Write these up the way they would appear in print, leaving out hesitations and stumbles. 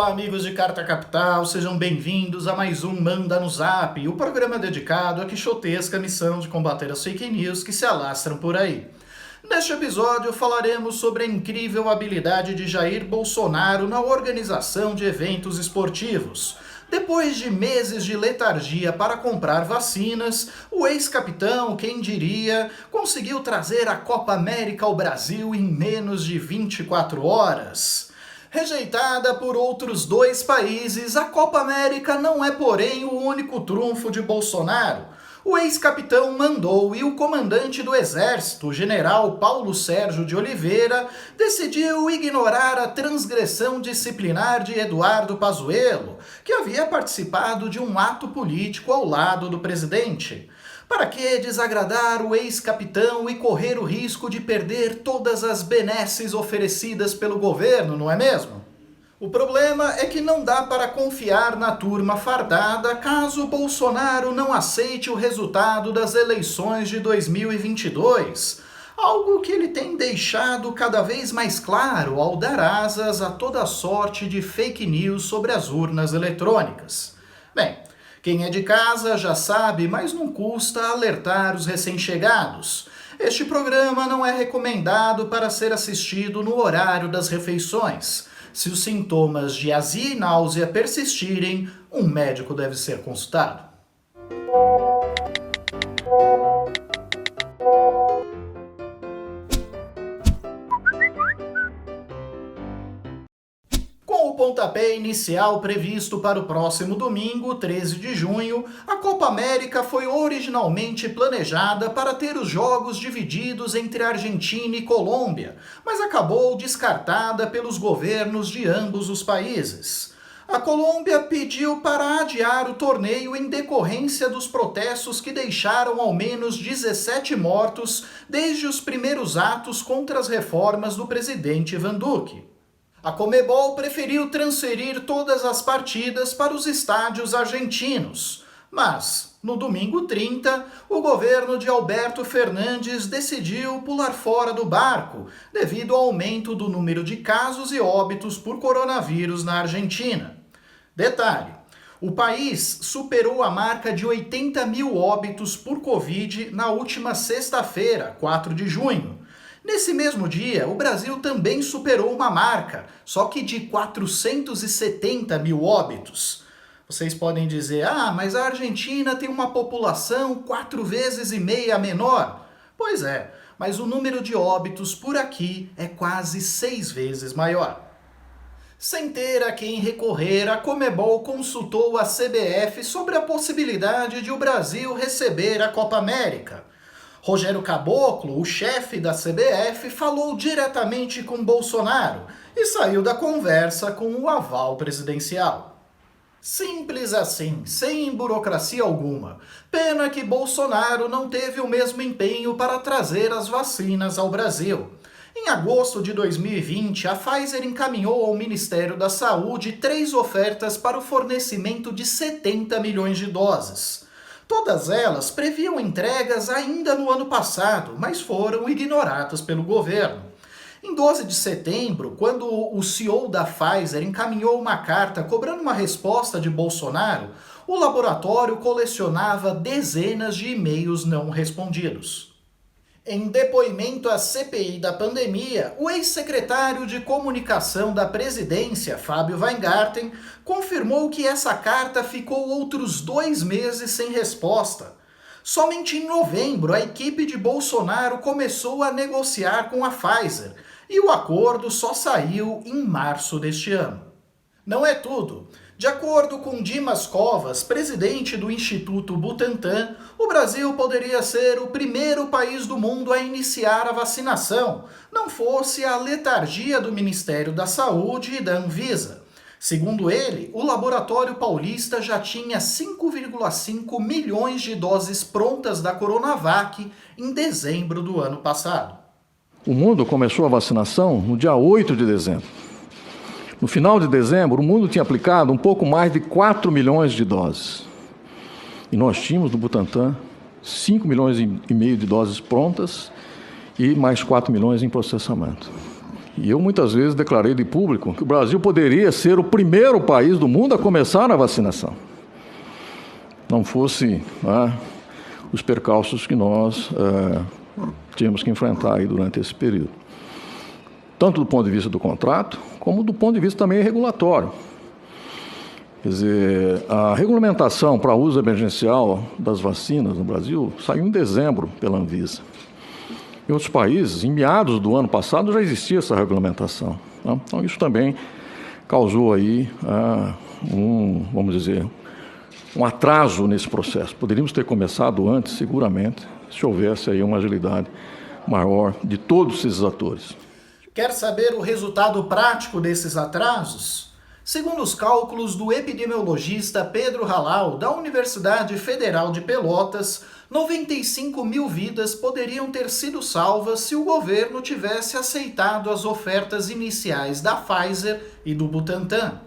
Olá, amigos de Carta Capital, sejam bem-vindos a mais um Manda no Zap, o programa dedicado à quixotesca missão de combater as fake news que se alastram por aí. Neste episódio falaremos sobre a incrível habilidade de Jair Bolsonaro na organização de eventos esportivos. Depois de meses de letargia para comprar vacinas, o ex-capitão, quem diria, conseguiu trazer a Copa América ao Brasil em menos de 24 horas. Rejeitada por outros dois países, a Copa América não é, porém, o único trunfo de Bolsonaro. O ex-capitão mandou e o comandante do Exército, o general Paulo Sérgio de Oliveira, decidiu ignorar a transgressão disciplinar de Eduardo Pazuello, que havia participado de um ato político ao lado do presidente. Para que desagradar o ex-capitão e correr o risco de perder todas as benesses oferecidas pelo governo, não é mesmo? O problema é que não dá para confiar na turma fardada caso Bolsonaro não aceite o resultado das eleições de 2022, algo que ele tem deixado cada vez mais claro ao dar asas a toda sorte de fake news sobre as urnas eletrônicas. Bem, quem é de casa já sabe, mas não custa alertar os recém-chegados. Este programa não é recomendado para ser assistido no horário das refeições. Se os sintomas de azia e náusea persistirem, um médico deve ser consultado. Com o pontapé inicial previsto para o próximo domingo, 13 de junho, a Copa América foi originalmente planejada para ter os jogos divididos entre Argentina e Colômbia, mas acabou descartada pelos governos de ambos os países. A Colômbia pediu para adiar o torneio em decorrência dos protestos que deixaram ao menos 17 mortos desde os primeiros atos contra as reformas do presidente Ivan Duque. A Conmebol preferiu transferir todas as partidas para os estádios argentinos, mas, no domingo 30, o governo de Alberto Fernandes decidiu pular fora do barco, devido ao aumento do número de casos e óbitos por coronavírus na Argentina. Detalhe: o país superou a marca de 80 mil óbitos por Covid na última sexta-feira, 4 de junho. Nesse mesmo dia, o Brasil também superou uma marca, só que de 470 mil óbitos. Vocês podem dizer, mas a Argentina tem uma população 4,5 vezes menor. Pois é, mas o número de óbitos por aqui é quase 6 vezes maior. Sem ter a quem recorrer, a Conmebol consultou a CBF sobre a possibilidade de o Brasil receber a Copa América. Rogério Caboclo, o chefe da CBF, falou diretamente com Bolsonaro e saiu da conversa com o aval presidencial. Simples assim, sem burocracia alguma. Pena que Bolsonaro não teve o mesmo empenho para trazer as vacinas ao Brasil. Em agosto de 2020, a Pfizer encaminhou ao Ministério da Saúde 3 ofertas para o fornecimento de 70 milhões de doses. Todas elas previam entregas ainda no ano passado, mas foram ignoradas pelo governo. Em 12 de setembro, quando o CEO da Pfizer encaminhou uma carta cobrando uma resposta de Bolsonaro, o laboratório colecionava dezenas de e-mails não respondidos. Em depoimento à CPI da pandemia, o ex-secretário de Comunicação da Presidência, Fábio Weingarten, confirmou que essa carta ficou outros 2 meses sem resposta. Somente em novembro, a equipe de Bolsonaro começou a negociar com a Pfizer, e o acordo só saiu em março deste ano. Não é tudo. De acordo com Dimas Covas, presidente do Instituto Butantan, o Brasil poderia ser o primeiro país do mundo a iniciar a vacinação, não fosse a letargia do Ministério da Saúde e da Anvisa. Segundo ele, o laboratório paulista já tinha 5,5 milhões de doses prontas da Coronavac em dezembro do ano passado. O mundo começou a vacinação no dia 8 de dezembro. No final de dezembro, o mundo tinha aplicado um pouco mais de 4 milhões de doses. E nós tínhamos no Butantan 5 milhões e meio de doses prontas e mais 4 milhões em processamento. E eu muitas vezes declarei de público que o Brasil poderia ser o primeiro país do mundo a começar a vacinação. Não fosse os percalços que nós tínhamos que enfrentar aí durante esse período. Tanto do ponto de vista do contrato, como do ponto de vista também regulatório. Quer dizer, a regulamentação para uso emergencial das vacinas no Brasil saiu em dezembro pela Anvisa. Em outros países, em meados do ano passado, já existia essa regulamentação. Tá? Então, isso também causou aí vamos dizer, um atraso nesse processo. Poderíamos ter começado antes, seguramente, se houvesse aí uma agilidade maior de todos esses atores. Quer saber o resultado prático desses atrasos? Segundo os cálculos do epidemiologista Pedro Halal, da Universidade Federal de Pelotas, 95 mil vidas poderiam ter sido salvas se o governo tivesse aceitado as ofertas iniciais da Pfizer e do Butantan.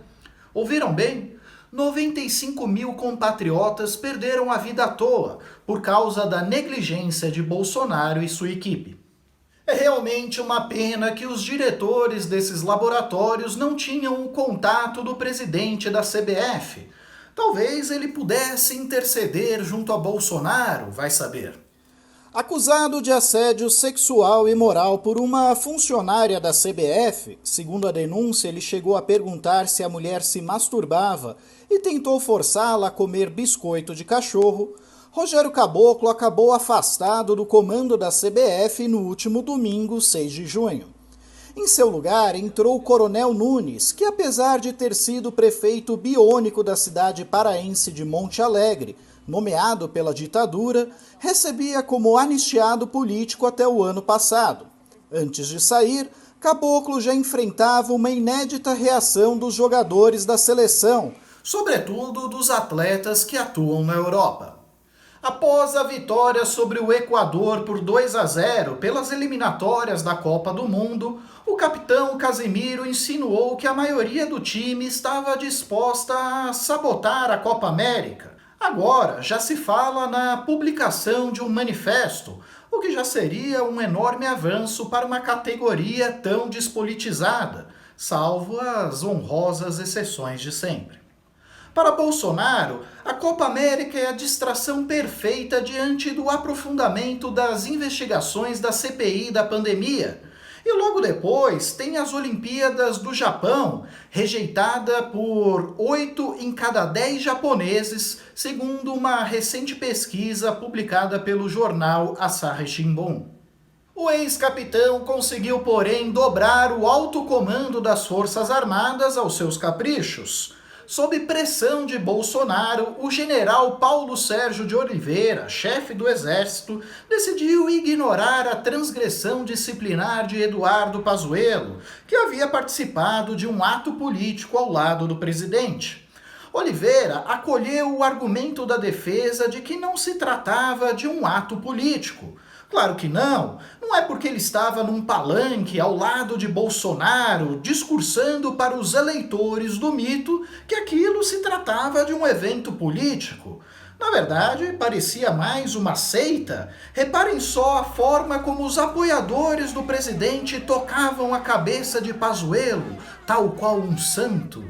Ouviram bem? 95 mil compatriotas perderam a vida à toa por causa da negligência de Bolsonaro e sua equipe. É realmente uma pena que os diretores desses laboratórios não tinham o contato do presidente da CBF. Talvez ele pudesse interceder junto a Bolsonaro, vai saber. Acusado de assédio sexual e moral por uma funcionária da CBF, segundo a denúncia, ele chegou a perguntar se a mulher se masturbava e tentou forçá-la a comer biscoito de cachorro. Rogério Caboclo acabou afastado do comando da CBF no último domingo, 6 de junho. Em seu lugar entrou o Coronel Nunes, que apesar de ter sido prefeito biônico da cidade paraense de Monte Alegre, nomeado pela ditadura, recebia como anistiado político até o ano passado. Antes de sair, Caboclo já enfrentava uma inédita reação dos jogadores da seleção, sobretudo dos atletas que atuam na Europa. Após a vitória sobre o Equador por 2-0 pelas eliminatórias da Copa do Mundo, o capitão Casemiro insinuou que a maioria do time estava disposta a sabotar a Copa América. Agora já se fala na publicação de um manifesto, o que já seria um enorme avanço para uma categoria tão despolitizada, salvo as honrosas exceções de sempre. Para Bolsonaro, a Copa América é a distração perfeita diante do aprofundamento das investigações da CPI da pandemia. E logo depois tem as Olimpíadas do Japão, rejeitada por 8 em cada 10 japoneses, segundo uma recente pesquisa publicada pelo jornal Asahi Shimbun. O ex-capitão conseguiu, porém, dobrar o alto comando das Forças Armadas aos seus caprichos. Sob pressão de Bolsonaro, o general Paulo Sérgio de Oliveira, chefe do Exército, decidiu ignorar a transgressão disciplinar de Eduardo Pazuello, que havia participado de um ato político ao lado do presidente. Oliveira acolheu o argumento da defesa de que não se tratava de um ato político. Claro que não é porque ele estava num palanque ao lado de Bolsonaro, discursando para os eleitores do mito que aquilo se tratava de um evento político. Na verdade, parecia mais uma seita. Reparem só a forma como os apoiadores do presidente tocavam a cabeça de Pazuello, tal qual um santo.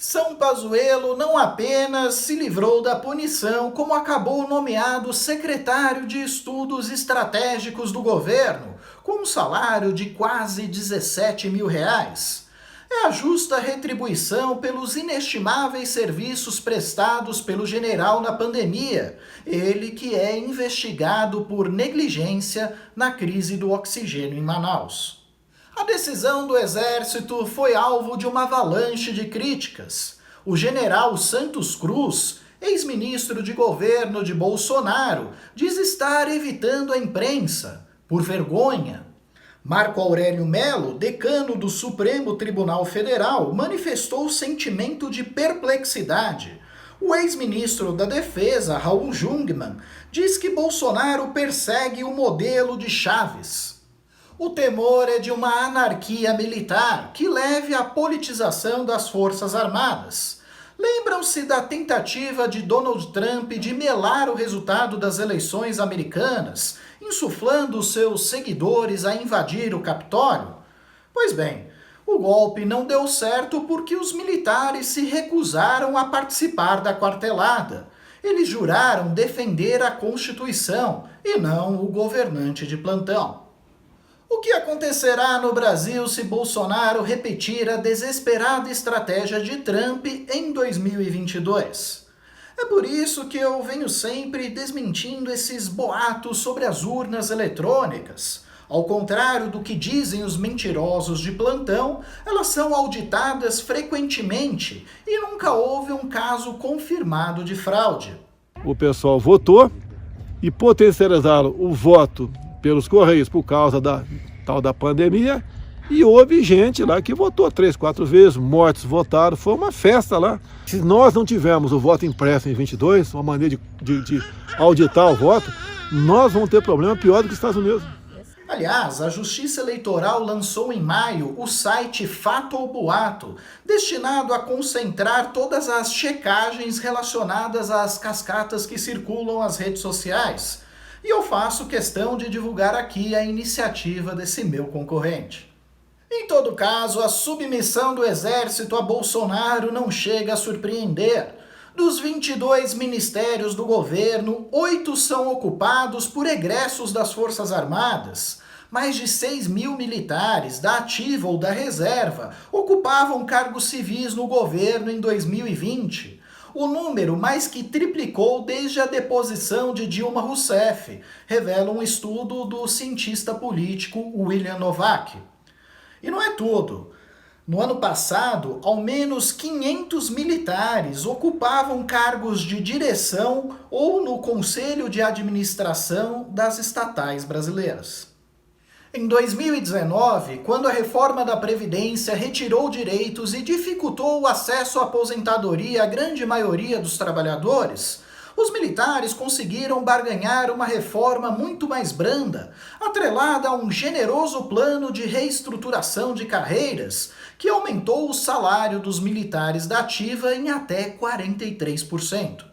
São Pazuello não apenas se livrou da punição, como acabou nomeado secretário de Estudos Estratégicos do governo, com um salário de quase R$17 mil. É a justa retribuição pelos inestimáveis serviços prestados pelo general na pandemia, ele que é investigado por negligência na crise do oxigênio em Manaus. A decisão do Exército foi alvo de uma avalanche de críticas. O general Santos Cruz, ex-ministro de governo de Bolsonaro, diz estar evitando a imprensa, por vergonha. Marco Aurélio Mello, decano do Supremo Tribunal Federal, manifestou sentimento de perplexidade. O ex-ministro da Defesa, Raul Jungmann, diz que Bolsonaro persegue o modelo de Chaves. O temor é de uma anarquia militar que leve à politização das Forças Armadas. Lembram-se da tentativa de Donald Trump de melar o resultado das eleições americanas, insuflando seus seguidores a invadir o Capitólio? Pois bem, o golpe não deu certo porque os militares se recusaram a participar da quartelada. Eles juraram defender a Constituição e não o governante de plantão. O que acontecerá no Brasil se Bolsonaro repetir a desesperada estratégia de Trump em 2022? É por isso que eu venho sempre desmentindo esses boatos sobre as urnas eletrônicas. Ao contrário do que dizem os mentirosos de plantão, elas são auditadas frequentemente e nunca houve um caso confirmado de fraude. O pessoal votou e potencializaram o voto pelos Correios por causa da tal da pandemia, e houve gente lá que votou 3, 4 vezes, mortos votaram, foi uma festa lá. Se nós não tivermos o voto impresso em 22, uma maneira de auditar o voto, nós vamos ter problema pior do que os Estados Unidos. Aliás, a Justiça Eleitoral lançou em maio o site Fato ou Boato, destinado a concentrar todas as checagens relacionadas às cascatas que circulam nas redes sociais. E eu faço questão de divulgar aqui a iniciativa desse meu concorrente. Em todo caso, a submissão do Exército a Bolsonaro não chega a surpreender. Dos 22 ministérios do governo, 8 são ocupados por egressos das Forças Armadas. Mais de 6 mil militares, da ativa ou da reserva, ocupavam cargos civis no governo em 2020. O número mais que triplicou desde a deposição de Dilma Rousseff, revela um estudo do cientista político William Novak. E não é tudo. No ano passado, ao menos 500 militares ocupavam cargos de direção ou no conselho de administração das estatais brasileiras. Em 2019, quando a reforma da Previdência retirou direitos e dificultou o acesso à aposentadoria à grande maioria dos trabalhadores, os militares conseguiram barganhar uma reforma muito mais branda, atrelada a um generoso plano de reestruturação de carreiras, que aumentou o salário dos militares da ativa em até 43%.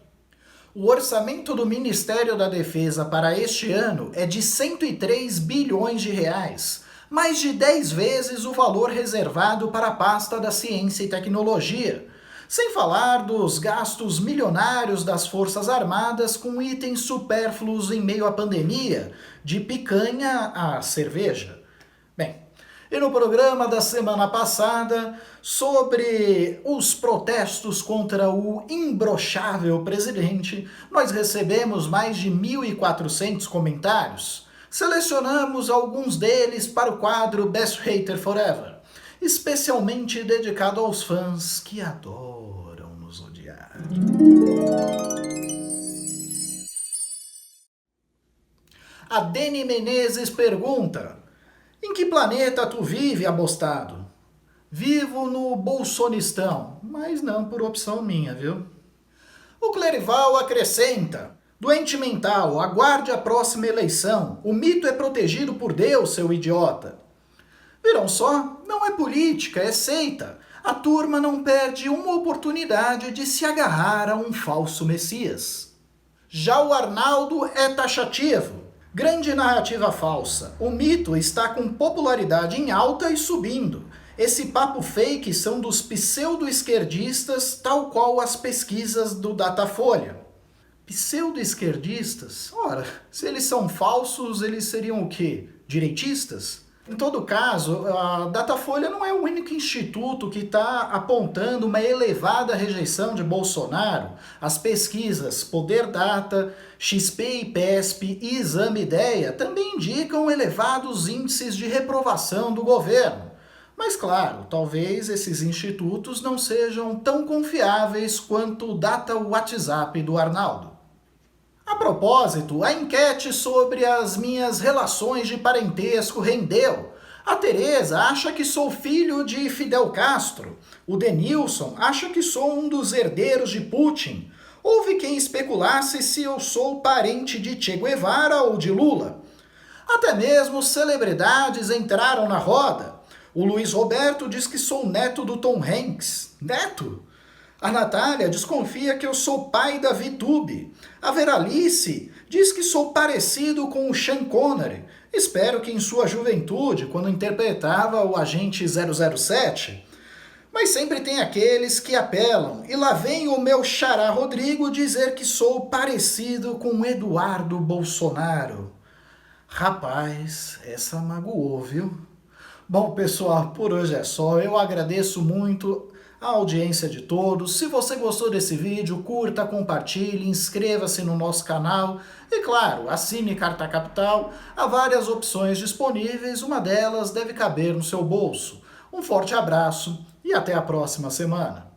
O orçamento do Ministério da Defesa para este ano é de 103 bilhões de reais, mais de 10 vezes o valor reservado para a pasta da Ciência e Tecnologia, sem falar dos gastos milionários das Forças Armadas com itens supérfluos em meio à pandemia, de picanha a cerveja. Bem, e no programa da semana passada, sobre os protestos contra o imbrochável presidente, nós recebemos mais de 1.400 comentários. Selecionamos alguns deles para o quadro Best Hater Forever, especialmente dedicado aos fãs que adoram nos odiar. A Deni Menezes pergunta: em que planeta tu vive, abostado? Vivo no Bolsonistão, mas não por opção minha, viu? O Clerival acrescenta: doente mental, aguarde a próxima eleição. O mito é protegido por Deus, seu idiota. Viram só? Não é política, é seita. A turma não perde uma oportunidade de se agarrar a um falso messias. Já o Arnaldo é taxativo. Grande narrativa falsa. O mito está com popularidade em alta e subindo. Esse papo fake são dos pseudo-esquerdistas, tal qual as pesquisas do Datafolha. Pseudo-esquerdistas? Ora, se eles são falsos, eles seriam o quê? Direitistas? Em todo caso, a Datafolha não é o único instituto que está apontando uma elevada rejeição de Bolsonaro. As pesquisas Poder Data, XP e PESP e Exame Ideia também indicam elevados índices de reprovação do governo. Mas claro, talvez esses institutos não sejam tão confiáveis quanto o Data WhatsApp do Arnaldo. A propósito, a enquete sobre as minhas relações de parentesco rendeu. A Tereza acha que sou filho de Fidel Castro. O Denilson acha que sou um dos herdeiros de Putin. Houve quem especulasse se eu sou parente de Che Guevara ou de Lula. Até mesmo celebridades entraram na roda. O Luiz Roberto diz que sou neto do Tom Hanks. Neto? A Natália desconfia que eu sou pai da VTube. A Veralice diz que sou parecido com o Sean Connery. Espero que em sua juventude, quando interpretava o agente 007. Mas sempre tem aqueles que apelam, e lá vem o meu xará Rodrigo dizer que sou parecido com Eduardo Bolsonaro. Rapaz, essa magoou, viu? Bom, pessoal, por hoje é só. Eu agradeço muito a audiência de todos. Se você gostou desse vídeo, curta, compartilhe, inscreva-se no nosso canal e, claro, assine Carta Capital. Há várias opções disponíveis, uma delas deve caber no seu bolso. Um forte abraço e até a próxima semana.